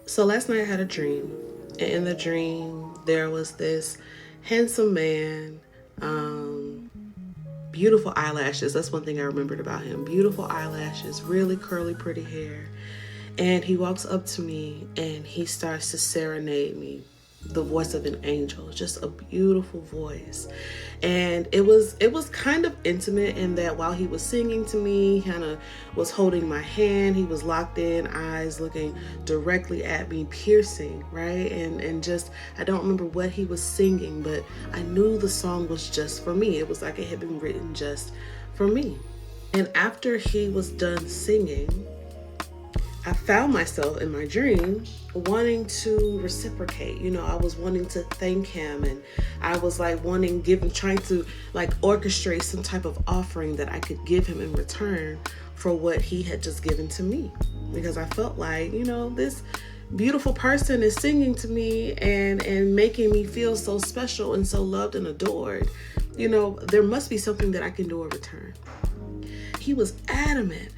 So last night I had a dream, and in the dream there was this handsome man, beautiful eyelashes. That's one thing I remembered about him. Beautiful eyelashes, really curly, pretty hair. And he walks up to me and he starts to serenade me. The voice of an angel, just a beautiful voice. And it was kind of intimate in that while he was singing to me, he kind of was holding my hand. He was locked in, eyes looking directly at me, piercing, right? And just, I don't remember what he was singing, but I knew the song was just for me. It was like it had been written just for me. And after he was done singing, I found myself in my dream wanting to reciprocate. I was wanting to thank him, and I was like trying to like orchestrate some type of offering that I could give him in return for what he had just given to me. Because I felt like, this beautiful person is singing to me and making me feel so special and so loved and adored. There must be something that I can do in return. He was adamant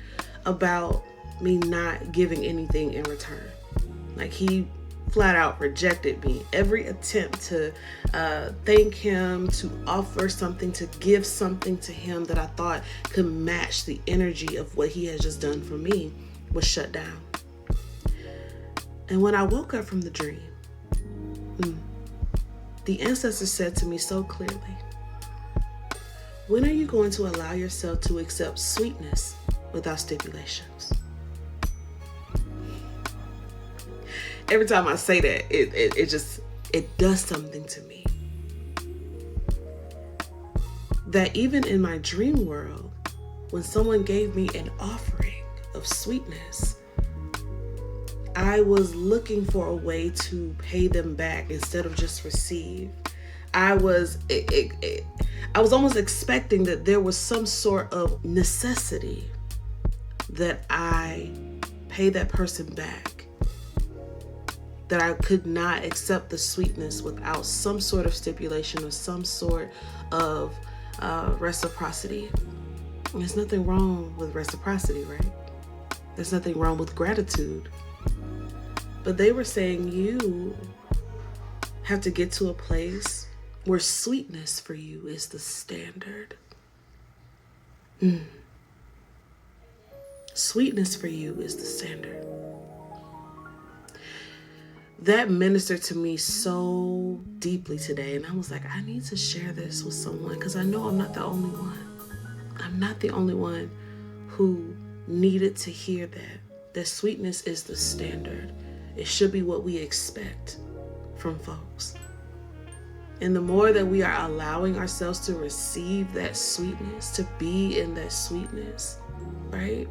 about me not giving anything in return. Like, he flat out rejected me. Every attempt to thank him, to offer something, to give something to him that I thought could match the energy of what he had just done for me was shut down. And when I woke up from the dream, the ancestors said to me so clearly, when are you going to allow yourself to accept sweetness without stipulations? Every time I say that, it does something to me. That even in my dream world, when someone gave me an offering of sweetness, I was looking for a way to pay them back instead of just receive. I was almost expecting that there was some sort of necessity that I pay that person back. That I could not accept the sweetness without some sort of stipulation or some sort of reciprocity. And there's nothing wrong with reciprocity, right? There's nothing wrong with gratitude. But they were saying you have to get to a place where sweetness for you is the standard. Sweetness for you is the standard. That ministered to me so deeply today. And I was like, I need to share this with someone because I know I'm not the only one. I'm not the only one who needed to hear that sweetness is the standard. It should be what we expect from folks. And the more that we are allowing ourselves to receive that sweetness, to be in that sweetness, right?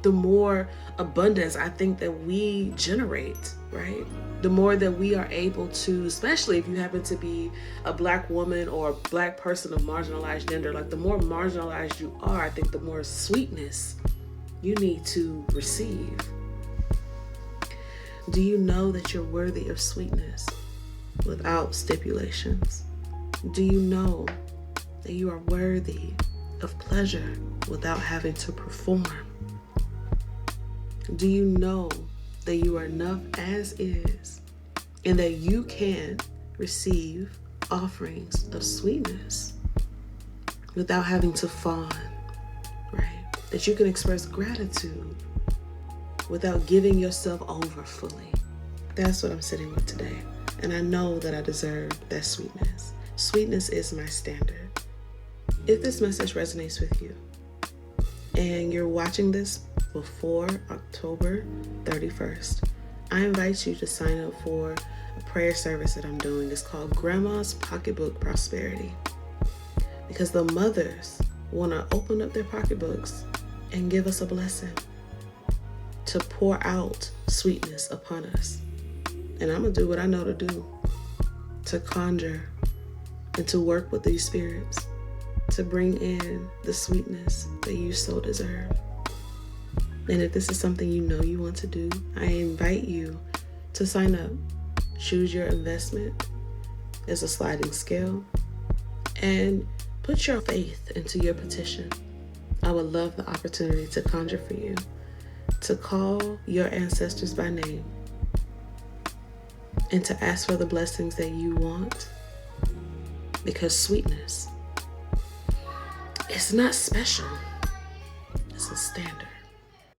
The more abundance I think that we generate, right? The more that we are able to, especially if you happen to be a Black woman or a Black person of marginalized gender, like the more marginalized you are, I think the more sweetness you need to receive. Do you know that you're worthy of sweetness without stipulations? Do you know that you are worthy of pleasure without having to perform? Do you know that you are enough as is and that you can receive offerings of sweetness without having to fawn, right? That you can express gratitude without giving yourself over fully. That's what I'm sitting with today. And I know that I deserve that sweetness. Sweetness is my standard. If this message resonates with you and you're watching this before October 31st, I invite you to sign up for a prayer service that I'm doing. It's called Grandma's Pocketbook Prosperity. Because the mothers want to open up their pocketbooks and give us a blessing to pour out sweetness upon us. And I'm going to do what I know to do, to conjure and to work with these spirits, to bring in the sweetness that you so deserve. And if this is something you know you want to do, I invite you to sign up. Choose your investment as a sliding scale and put your faith into your petition. I would love the opportunity to conjure for you, to call your ancestors by name and to ask for the blessings that you want, because sweetness is not special, it's a standard.